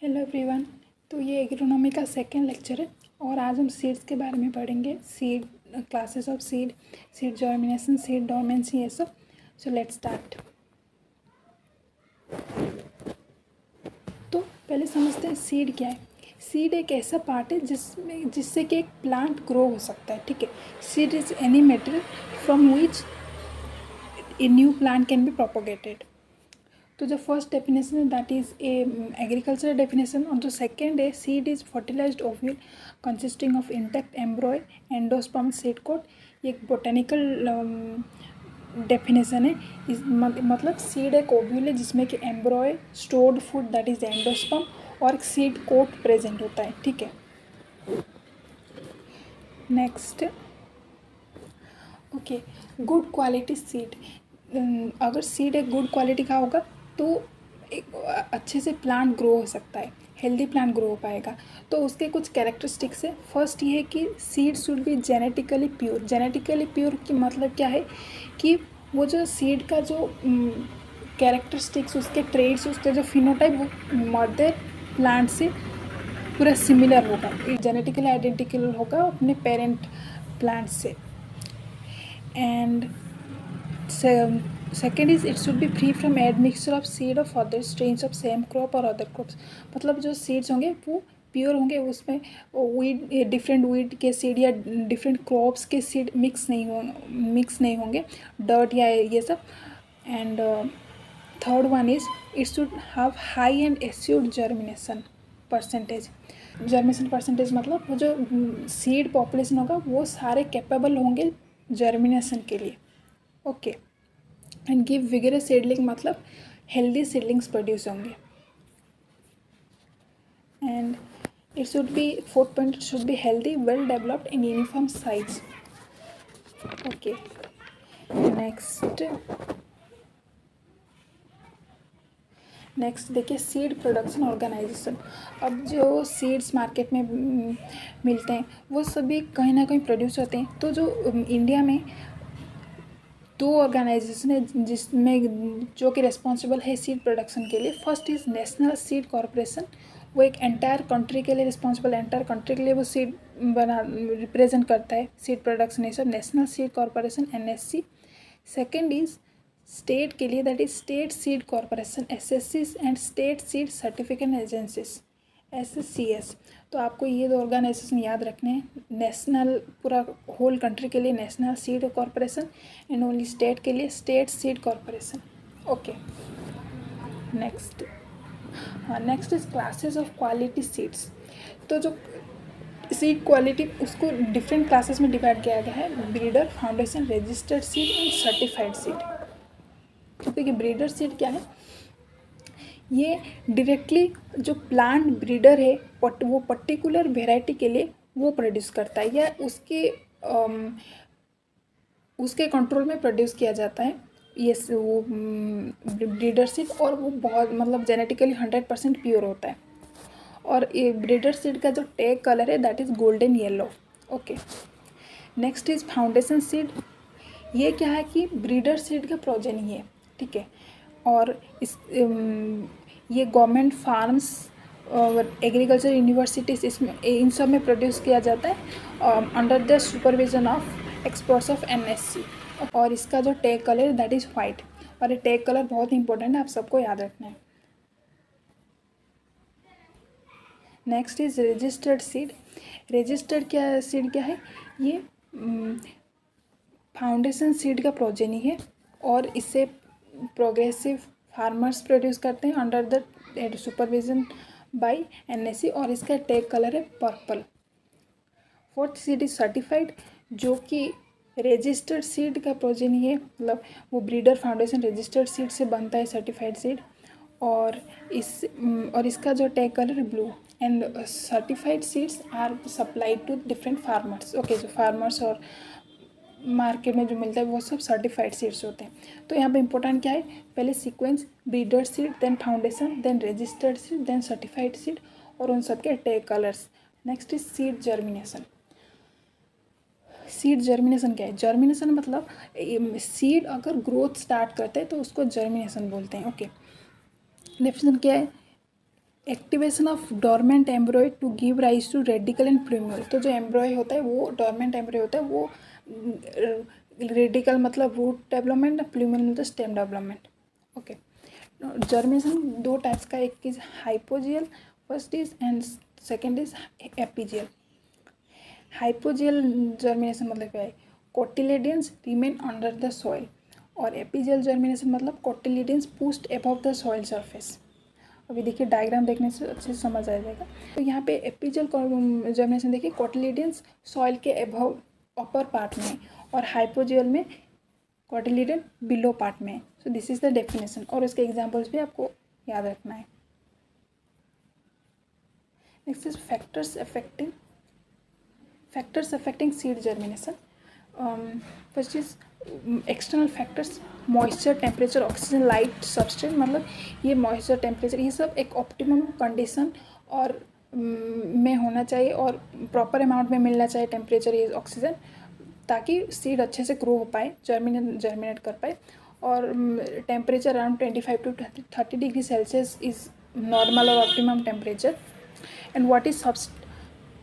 Hello everyone. तो ये agronomy का सेकेंड लेक्चर है और आज हम सीड्स के बारे में पढ़ेंगे। Seed, classes of seed, seed germination, seed dormancy, ये सब। So let's start. तो पहले समझते हैं सीड क्या है। सीड एक ऐसा पार्ट है जिससे कि एक प्लांट ग्रो हो सकता है। ठीक है। Seed is any material from which a new plant can be propagated. तो जो फर्स्ट डेफिनेशन है that is a agricultural definition, और जो सेकेंड है seed is fertilized ovule consisting of intact embryo endosperm seed coat. ये एक botanical definition है। इस मतलब सीड एक ओव्यूल है जिसमें कि एम्ब्रॉय, stored food that is endosperm और एक सीड कोट प्रेजेंट होता है। ठीक है। Next, okay, good quality seed. अगर सीड एक गुड क्वालिटी का होगा तो एक अच्छे से प्लांट ग्रो हो सकता है, हेल्दी प्लांट ग्रो हो पाएगा। तो उसके कुछ कैरेक्टरिस्टिक्स है। फर्स्ट ये है कि seed should be genetically pure. Genetically pure की मतलब क्या है कि वो जो सीड का जो कैरेक्टरिस्टिक्स, उसके ट्रेड्स, उसके जो फिनोटाइप, वो मदर प्लांट से पूरा सिमिलर होगा, जेनेटिकली आइडेंटिकल होगा अपने पेरेंट प्लांट से। And second is it should be free from admixture of seed of other strains of same crop और अदर क्रॉप्स। मतलब जो सीड्स होंगे वो प्योर होंगे, उसमें वीड, डिफरेंट वीड के सीड या डिफरेंट क्रॉप्स के सीड मिक्स नहीं होंगे, डर्ट या ये सब। And third one is it should have high and assured germination percentage. Germination percentage मतलब वो जो सीड पॉपुलेशन होगा वो सारे कैपेबल होंगे जर्मिनेशन के लिए। Okay. And give vigorous seedling मतलब हेल्दी सीडलिंग्स प्रोड्यूस होंगे। And it should B, fourth point, it should be healthy, well developed in uniform size. Okay. Next देखिए सीड प्रोडक्शन ऑर्गेनाइजेशन। अब जो सीड्स मार्केट में मिलते हैं वो सभी कहीं ना कहीं प्रोड्यूस होते हैं। तो जो इंडिया में दो ऑर्गेनाइजेशन है जिसमें जो कि रिस्पॉन्सिबल है सीड प्रोडक्शन के लिए। First is national seed corporation. वो एक एंटायर कंट्री के लिए रिस्पॉन्सिबल, एंटायर कंट्री के लिए वो सीड रिप्रेजेंट करता है, सीड प्रोडक्शन है सब, national seed corporation NSC। Second is state के लिए, that is state seed corporation SSCs and state seed certificate agencies SSCS। तो आपको ये दो ऑर्गेनाइजेशन याद रखने हैं। नेशनल, पूरा होल कंट्री के लिए national seed corporation, and only state के लिए state seed corporation. Okay. Next is classes of quality seeds. तो जो सीड क्वालिटी, उसको डिफरेंट क्लासेस में डिवाइड किया गया है: breeder, foundation, registered seed and certified seed. तो देखिए ब्रीडर सीड क्या है, ये डायरेक्टली जो प्लांट ब्रीडर है वो पर्टिकुलर वेराइटी के लिए वो प्रोड्यूस करता है, या उसके कंट्रोल में प्रोड्यूस किया जाता है ये वो ब्रीडर सीड। और वो बहुत मतलब जेनेटिकली 100% प्योर होता है। और ये ब्रीडर सीड का जो टैग कलर है that is golden yellow. Okay. Next is foundation seed. ये क्या है कि ब्रीडर सीड का प्रोजेनी है। ठीक है। और इस ये गवर्नमेंट फार्म्स और एग्रीकल्चर यूनिवर्सिटीज़, इसमें इन सब में प्रोड्यूस किया जाता है under the supervision of experts of NSC। और इसका जो tag colour that is white. और ये टैग कलर बहुत इंपॉर्टेंट है, आप सबको याद रखना है। Next is registered seed. Registered seed क्या है, ये फाउंडेशन सीड का प्रोजेनी है और इससे प्रोग्रेसिव फार्मर्स प्रोड्यूस करते हैं under the supervision by NSC। और इसका टैग कलर है purple. Fourth seed is certified, जो कि रजिस्टर्ड सीड का प्रोजेनी है, मतलब वो ब्रीडर, फाउंडेशन, रजिस्टर्ड सीड से बनता है सर्टिफाइड सीड। और इसका जो टैग कलर है blue. And certified seeds are supplied to different farmers. Okay. जो फार्मर्स और मार्केट में जो मिलता है वो सब सर्टिफाइड सीड्स होते हैं। तो यहाँ पे इंपॉर्टेंट क्या है, पहले sequence breeder seed, then foundation, then registered seed, then certified seed, और उन सब के tag colours. Next is seed germination. Seed germination क्या है, जर्मिनेशन मतलब सीड अगर ग्रोथ स्टार्ट करते हैं तो उसको जर्मिनेशन बोलते हैं। ओके। डेफिनेशन क्या है, activation of dormant embryo to give rise to radicle and plumule. तो जो एम्ब्रॉय होता है वो डॉर्मेंट एम्ब्रॉय होता है, वो रेडिकल मतलब रूट डेवलपमेंट, प्लूम्यूल मतलब स्टेम डेवलपमेंट। ओके, जर्मिनेशन दो टाइप्स का, एक is hypogeal first is and second is epigeal. Hypogeal germination मतलब क्या है, cotyledons remain under the soil, और एपीजियल जर्मिनेशन मतलब cotyledons pushed above the soil surface. अभी देखिए डायग्राम देखने से अच्छे से समझ आ जाएगा। तो यहाँ पे एपीजियल जर्मिनेशन देखिए, कोटिलेडियंस सॉइल के अबव अपर पार्ट में है, और हाइपोजियल में कोटिलेडियन बिलो पार्ट में है। सो दिस इज द डेफिनेशन, और उसके एग्जांपल्स भी आपको याद रखना है। Next is factors affecting seed germination. First is external factors, moisture, temperature, oxygen, light, substrate. मतलब ये मॉइस्चर, टेम्परेचर, ये सब एक ऑप्टिमम कंडीशन और में होना चाहिए, और प्रॉपर अमाउंट में मिलना चाहिए टेम्परेचर, ये ऑक्सीजन, ताकि सीड अच्छे से ग्रो हो पाए, जर्मिनेट कर पाए। और temperature around 25 to 30 degree Celsius is normal और optimum temperature. And what is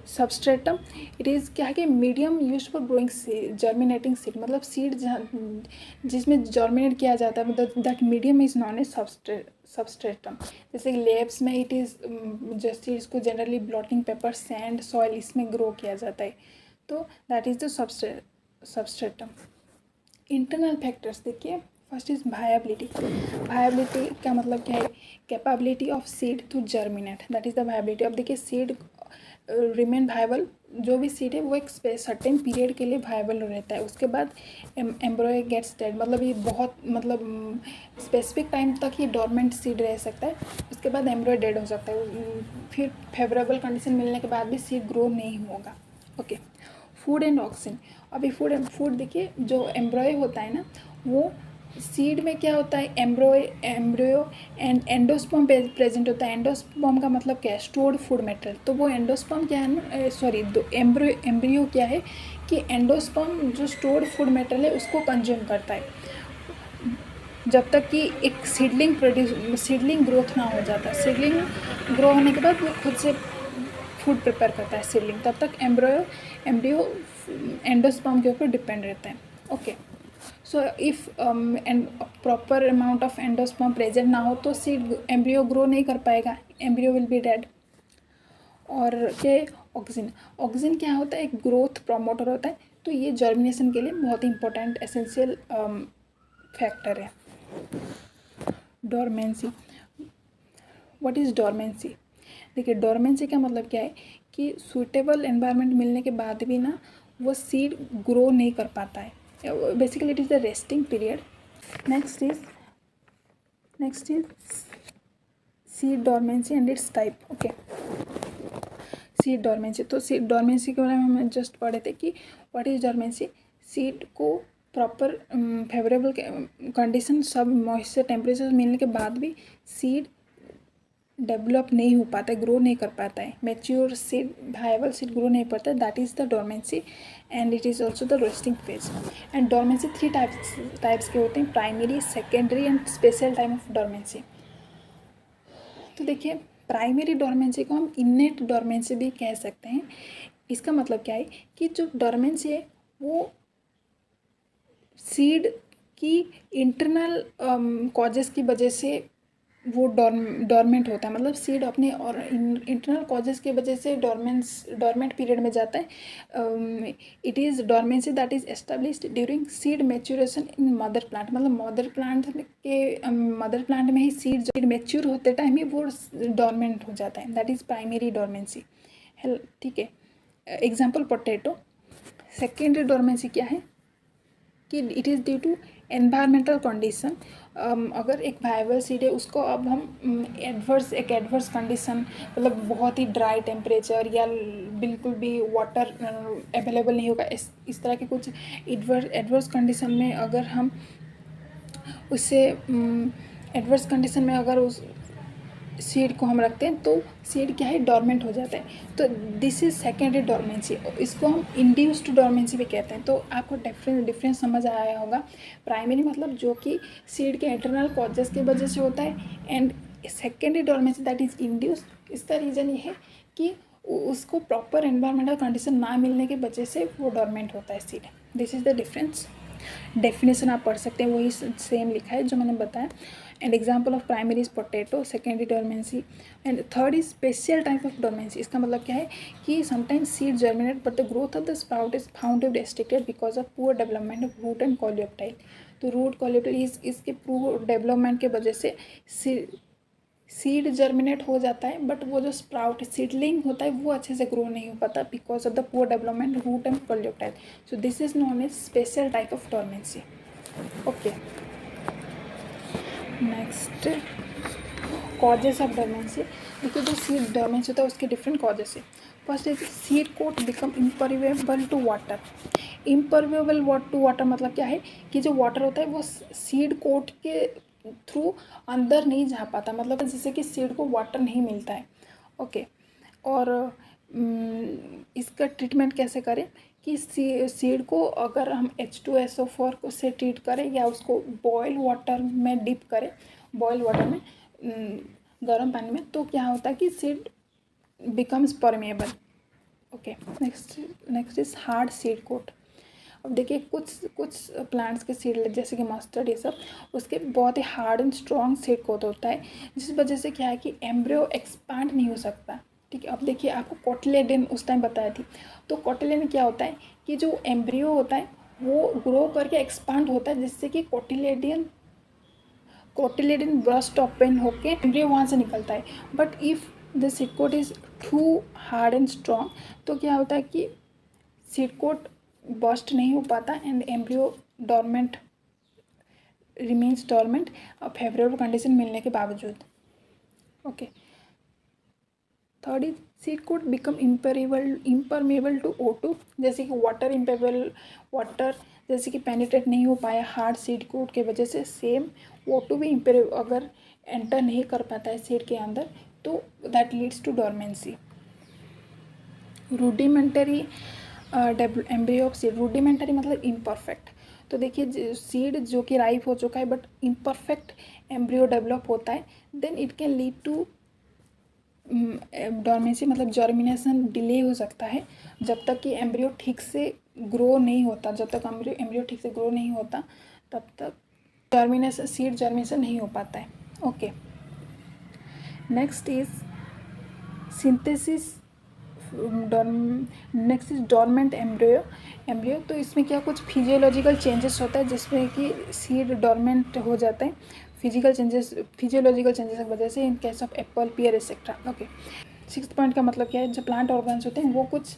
substratum, it is क्या है कि medium use for growing germinating seed, मतलब सीड जिसमें जर्मिनेट किया जाता है, मतलब that medium is known as substratum. जैसे लैब्स में इट इज़ जैसे इसको generally blotting paper, sand, soil, इसमें ग्रो किया जाता है, तो that is the substratum. Internal factors देखिए, फर्स्ट इज वायबिलिटी का मतलब क्या है, capability of seed to germinate, that is the viability. अब देखिए सीड रिमेन वायबल, जो भी सीड है वो एक सर्टेन पीरियड के लिए वायबल रहता है, उसके बाद एम्ब्रॉय गेट्स डेड, मतलब ये बहुत मतलब स्पेसिफिक टाइम तक ये डोरमेंट सीड रह सकता है, उसके बाद एम्ब्रॉय डेड हो सकता है, फिर फेवरेबल कंडीशन मिलने के बाद भी सीड ग्रो नहीं होगा। Okay, food and oxygen. अभी फूड देखिए, जो एम्ब्रॉय होता है ना, वो सीड में क्या होता है, एम्ब्रियो एंड एंडोस्पर्म प्रेजेंट होता है। एंडोस्पर्म का मतलब क्या है, स्टोर्ड फूड मटेरियल। तो वो एंडोस्पर्म क्या है ना, सॉरी एम्ब्रियो क्या है कि एंडोस्पर्म जो स्टोर्ड फूड मटेरियल है उसको कंज्यूम करता है, जब तक कि एक सीडलिंग ग्रोथ ना हो जाता। सीडलिंग ग्रो होने के बाद वो खुद से फूड प्रिपेयर करता है सीडलिंग, तब तक एम्ब्रियो एंडोस्पर्म के ऊपर डिपेंड रहता है। Okay, so if proper amount of endosperm present ना हो तो सीड एम्ब्रियो ग्रो नहीं कर पाएगा, एम्ब्रियो विल बी डेड। और क्या, ऑक्सीजन क्या होता है, एक ग्रोथ प्रमोटर होता है, तो ये जर्मिनेशन के लिए बहुत ही इंपॉर्टेंट एसेंशियल फैक्टर है। Dormancy, what is dormancy? देखिए डोरमेंसी का मतलब क्या है कि सूटेबल एनवायरनमेंट मिलने के बाद भी ना वो सीड ग्रो नहीं कर पाता है, basically it is the resting period. Next is seed dormancy and it's type. Okay, seed dormancy, तो सीड डोरमेंसी के बारे में हम जस्ट पढ़े थे कि व्हाट इज डोरमेंसी। सीड को प्रॉपर फेवरेबल कंडीशन, सब मॉइस्चर, टेम्परेचर मिलने के बाद भी सीड डेवलप नहीं हो पाता है, ग्रो नहीं कर पाता है, mature seed, viable seed grow नहीं पाता है, that is the dormancy and it is also the resting phase. And dormancy 3 types के होते हैं, primary, secondary and special time of dormancy. तो देखिए प्राइमरी डोरमेंसी को हम इनेट डोरमेंसी भी कह सकते हैं। इसका मतलब क्या है कि जो डोरमेंसी है वो सीड की इंटरनल कॉजेस की वजह से वो डोरमेंट होता है, मतलब सीड अपने और इंटरनल कॉजेस की वजह से डोरमेंट पीरियड में जाता है। It is dormancy that is established during seed maturation in mother plant, मतलब मदर प्लांट में ही सीड मैच्योर होते टाइम ही वो डोरमेंट हो जाता है, दैट इज़ प्राइमरी डोरमेंसी। ठीक है, एग्जाम्पल पोटैटो। सेकेंडरी डोरमेंसी क्या है कि it is due to environmental condition. अगर एक वायबल सीड है उसको अब हम एडवर्स कंडीशन, मतलब बहुत ही ड्राई टेम्परेचर या बिल्कुल भी वाटर अवेलेबल नहीं होगा, इस तरह के कुछ एडवर्स कंडीशन में अगर हम उससे एडवर्स कंडीशन में अगर उस सीड को हम रखते हैं तो सीड क्या है, डोरमेंट हो जाता है। तो दिस इज सेकेंडरी डोरमेंसी, इसको हम इंड्यूस्ड डोरमेंसी भी कहते हैं। तो आपको डिफरेंस समझ आया होगा। प्राइमरी मतलब जो कि सीड के इंटरनल कॉजेस की वजह से होता है, and secondary dormancy that is induced इसका रीज़न ये है कि उसको प्रॉपर एनवायरमेंटल कंडीशन ना मिलने की वजह से वो डोरमेंट होता है seed. This is the difference. Definition आप पढ़ सकते हैं, वही सेम लिखा है जो मैंने बताया। And example of primary is potato, secondary dormancy, and third is special type of dormancy. इसका मतलब क्या है कि sometimes seed germinate but the growth of the sprout is found to be restricted because of poor development of root and coleoptile. तो root coleoptile इसके poor development के वजह से सीड जर्मिनेट हो जाता है, बट वो जो स्प्राउट सीडलिंग होता है वो अच्छे से ग्रो नहीं हो पाता because of the poor development root and coleoptile. So this is known as special type of dormancy. Okay, next causes of dormancy. देखिए जो सीड डोरमेंसी होता है उसके डिफरेंट कॉजेस है। First is seed coat become impermeable to water. Impermeable to water मतलब क्या है कि जो वाटर होता है वो सीड कोट के थ्रू अंदर नहीं जा पाता, मतलब जैसे कि सीड को वाटर नहीं मिलता है। ओके, और इसका ट्रीटमेंट कैसे करें कि सीड को अगर हम H2SO4 से ट्रीट करें या उसको बॉयल वाटर में डिप करें, बॉयल वाटर में गर्म पानी में, तो क्या होता है कि seed becomes permeable. Okay, next is hard seed coat. अब देखिए कुछ प्लांट्स के सीड जैसे कि मस्टर्ड ये सब, उसके बहुत ही hard and strong seed coat होता है, जिस वजह से क्या है कि एम्ब्रियो एक्सपांड नहीं हो सकता। ठीक है, अब देखिए आपको कोटिलेडन उस टाइम बताया थी, तो कोटिलेडन क्या होता है कि जो एम्ब्रियो होता है वो ग्रो करके एक्सपांड होता है, जिससे कि कोटिलेडन ब्रस्ट ओपन होके एम्ब्रियो वहाँ से निकलता है। But if the seed coat is too hard and strong, तो क्या होता है कि सीड कोट बस्ट नहीं हो पाता and embryo dormant remains dormant favourable condition मिलने के बावजूद। Okay, third is seed coat become impermeable to O2, जैसे कि वाटर इम्पेबल वाटर जैसे कि पेनिट्रेट नहीं हो पाया हार्ड सीड कोट के वजह से, सेम O2 भी अगर एंटर नहीं कर पाता है सीड के अंदर, तो that leads to dormancy. Rudimentary embryo of seed, rudimentary मतलब इम्परफेक्ट। तो देखिए सीड जो कि राइप हो चुका है बट इम्परफेक्ट एम्ब्रियो डेवलप होता है, then it can lead to dormancy, मतलब जर्मिनेशन डिले हो सकता है जब तक कि एम्ब्रियो ठीक से ग्रो नहीं होता। जब तक एम्ब्रियो ठीक से ग्रो नहीं होता तब तक जर्मिनेशन सीड जर्मिनेशन नहीं हो पाता है। Okay, next is synthesis next is dormant embryo. तो इसमें क्या कुछ फिजियोलॉजिकल चेंजेस होता है जिसमें कि सीड डोरमेंट हो जाते हैं, फिजियोलॉजिकल चेंजेस की वजह से, in case of apple pear etcetera. Okay, sixth point का मतलब क्या है, जो प्लांट ऑर्गन्स होते हैं वो कुछ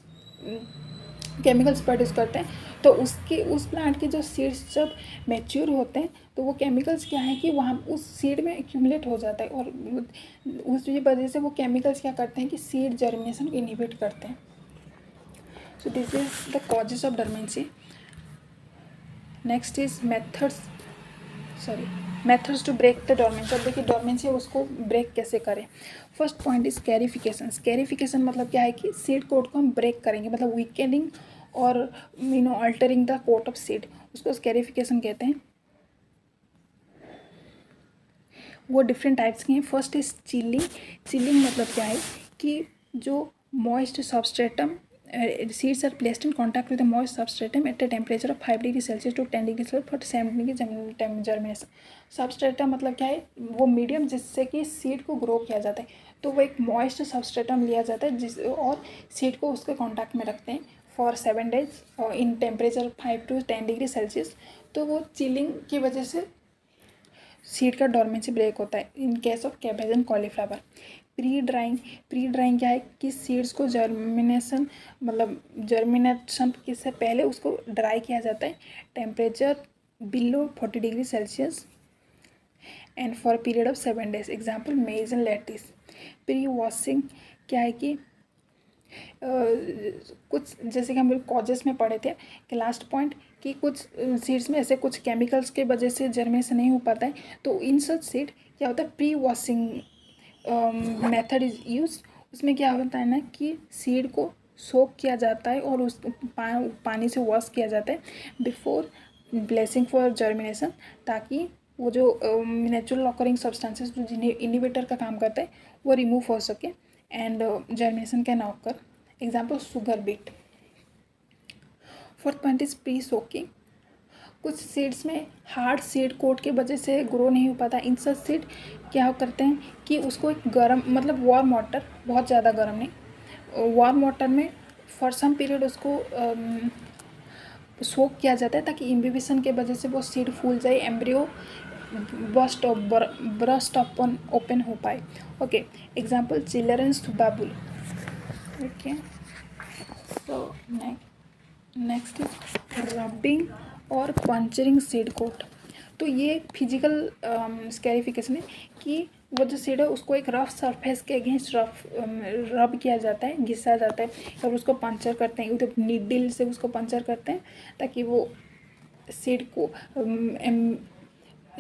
केमिकल्स प्रोड्यूस करते हैं, तो उस प्लांट के जो सीड्स जब मैच्योर होते हैं तो वो केमिकल्स क्या है कि वहाँ उस सीड में एक्यूमुलेट हो जाता है, और उस वजह से वो केमिकल्स क्या करते हैं कि सीड जर्मिनेशन को इनहिबिट करते हैं। So this is the causes of dormancy. Next is methods to break the dormancy. अब देखिए डोरमेंसी उसको ब्रेक कैसे करें। First point is scarification. Scarification मतलब क्या है कि सीड कोट को हम ब्रेक करेंगे, मतलब वीकेनिंग और altering the coat of seed, उसको स्कैरिफिकेशन कहते हैं। वो डिफरेंट टाइप्स की हैं। फर्स्ट इज चिलिंग मतलब क्या है कि जो moist substratum seeds are placed in contact with the moist substratum at a temperature of 5 degree Celsius to 10 degree Celsius for 7 degree germination. Substratum मतलब क्या है, वो मीडियम जिससे कि सीड को ग्रो किया जाता है, तो वो एक मॉइस्ट सबस्ट्रेटम लिया जाता है और सीड को उसके कॉन्टैक्ट में रखते हैं for 7 days in temperature 5 to 10 degree Celsius. तो वो चिलिंग की वजह से सीड का डोरमेंसी ब्रेक होता है। In case of cabbage and cauliflower. Pre drawing क्या है कि सीड्स को जर्मिनेशन से पहले उसको ड्राई किया जाता है temperature below 40 degree Celsius and for period of 7 days. Example मेज एंड लेटिस। प्री वॉशिंग क्या है कि कुछ जैसे कि हम लोग कॉजेस में पढ़े थे कि लास्ट पॉइंट कि कुछ सीड्स में ऐसे कुछ केमिकल्स के वजह से जर्मिनेशन नहीं हो पाता है, तो इन सच सीड क्या होता है pre washing method is use. उसमें क्या होता है ना कि सीड को सोक किया जाता है और उस पानी से वॉश किया जाता है बिफोर ब्लेसिंग फॉर जर्मिनेशन, ताकि वो जो नेचुरल ऑकरिंग सब्सटेंसेस जो इनहिबिटर का काम करता है वो रिमूव हो सके and germination can occur. Example, sugar beet. Fourth point is pre-soaking. कुछ सीड्स में हार्ड सीड कोट की वजह से ग्रो नहीं हो पाता. इन सब सीड क्या करते हैं कि उसको एक गर्म मतलब वार्म वाटर, बहुत ज़्यादा गर्म नहीं, वार्म वाटर में फॉर सम पीरियड उसको सोक किया जाता है ताकि इम्बिबिशन के वजह से वो सीड फूल जाए, एम्ब्रियो ब्रस्ट ओपन हो पाए. ओके, एग्जाम्पल चिल्ड्रंस बाबुल. Okay, so next is rubbing और पंचरिंग सीड कोट. तो ये फिजिकल स्कैरिफिकेशन है कि वो जो सीड है उसको एक रफ सरफेस के अगेंस्ट रब किया जाता है, घिसा जाता है, और उसको पंचर करते हैं, उधर नीडल से उसको पंचर करते हैं ताकि वो सीड को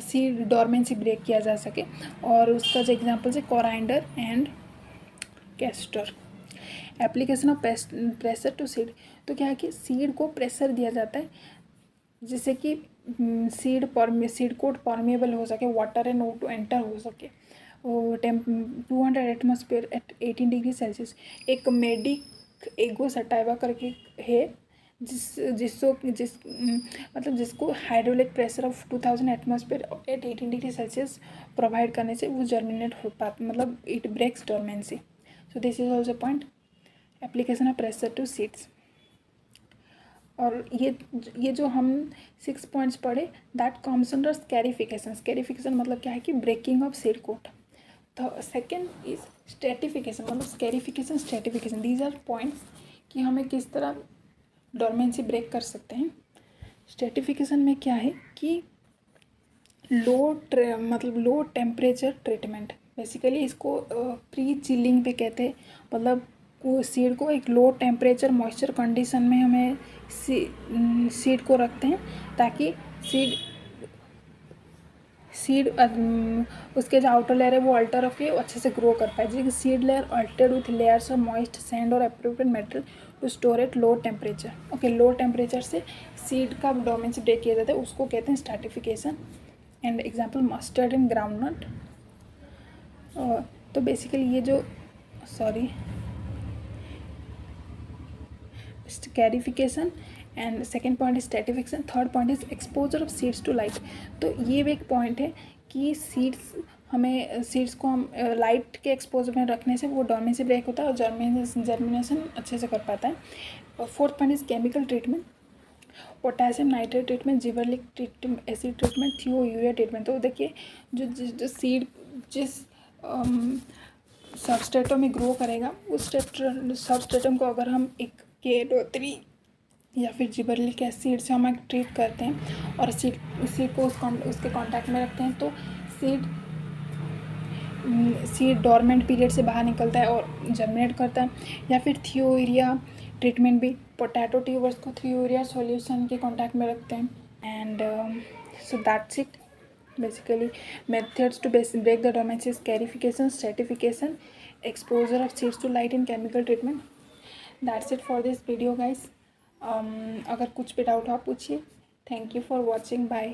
सीड डोरमेंसी ब्रेक किया जा सके. और उसका जो एग्जांपल्स है coriander and castor. Application of pressure to seed. तो क्या है कि सीड को प्रेशर दिया जाता है जिससे कि सीड कोट परमेबल हो सके, वाटर एंड O2 एंटर हो सके. 200 एटमॉस्फेयर एट 18 डिग्री सेल्सियस. एक मेडिक एगो सटाइवा करके है जिसको hydraulic pressure of 2000 atmosphere at 18 degree Celsius provide करने से वो जर्मिनेट हो पाता, मतलब it breaks dormancy. So this is also point, application of pressure to seeds. और ये जो हम 6 पॉइंट्स पढ़े that comes under scarification. Scarification मतलब क्या है कि ब्रेकिंग ऑफ सीड कोट. तो सेकेंड इज स्ट्रेटिफिकेशन, मतलब स्कैरिफिकेशन, स्ट्रेटिफिकेशन. दीज आर पॉइंट्स कि हमें किस तरह डोरमेंसी ब्रेक कर सकते हैं. स्ट्रेटिफिकेशन में क्या है कि लो टेम्परेचर ट्रीटमेंट. बेसिकली इसको प्री चिलिंग पे कहते हैं. मतलब वो सीड को एक लो टेम्परेचर मॉइस्चर कंडीशन में हमें सीड को रखते हैं ताकि सीड उसके जो आउटर लेयर है वो अल्टर होकर अच्छे से ग्रो कर पाए. जैसे seed layer altered with layers of moist sand और appropriate material to store at low temperature. Okay, low temperature से सीड का डोरमेंसी ब्रेक किया जाता है, उसको कहते हैं stratification. And example mustard and groundnut. तो बेसिकली ये जो scarification and second point is stratification. Third point is exposure of seeds to light. तो ये भी एक पॉइंट है कि सीड्स को हम लाइट के एक्सपोजर में रखने से वो डोरमेंसी ब्रेक होता है और जर्मिनेशन अच्छे से कर पाता है. Fourth point is chemical treatment. Potassium nitrate treatment, gibberellic acid treatment, thiourea treatment. तो देखिए जो सीड जिस सबस्ट्रेटम में ग्रो करेगा उस सबस्ट्रेटम को अगर हम एक K2O3 या फिर जिबरेलिक एसिड से हम ट्रीट करते हैं और सीड को उसके कांटेक्ट में रखते हैं तो सीड डोरमेंट पीरियड से बाहर निकलता है और जर्मिनेट करता है. या फिर थियोयूरिया ट्रीटमेंट भी, पोटैटो ट्यूबर्स को थियोयूरिया सॉल्यूशन के कांटेक्ट में रखते हैं. And so that's it. Basically, methods to break the dormancy: scarification, stratification, exposure of seeds to light, and chemical treatment. That's it for this video, guys. अगर कुछ भी doubt हो आप पूछिए. Thank you for watching. Bye.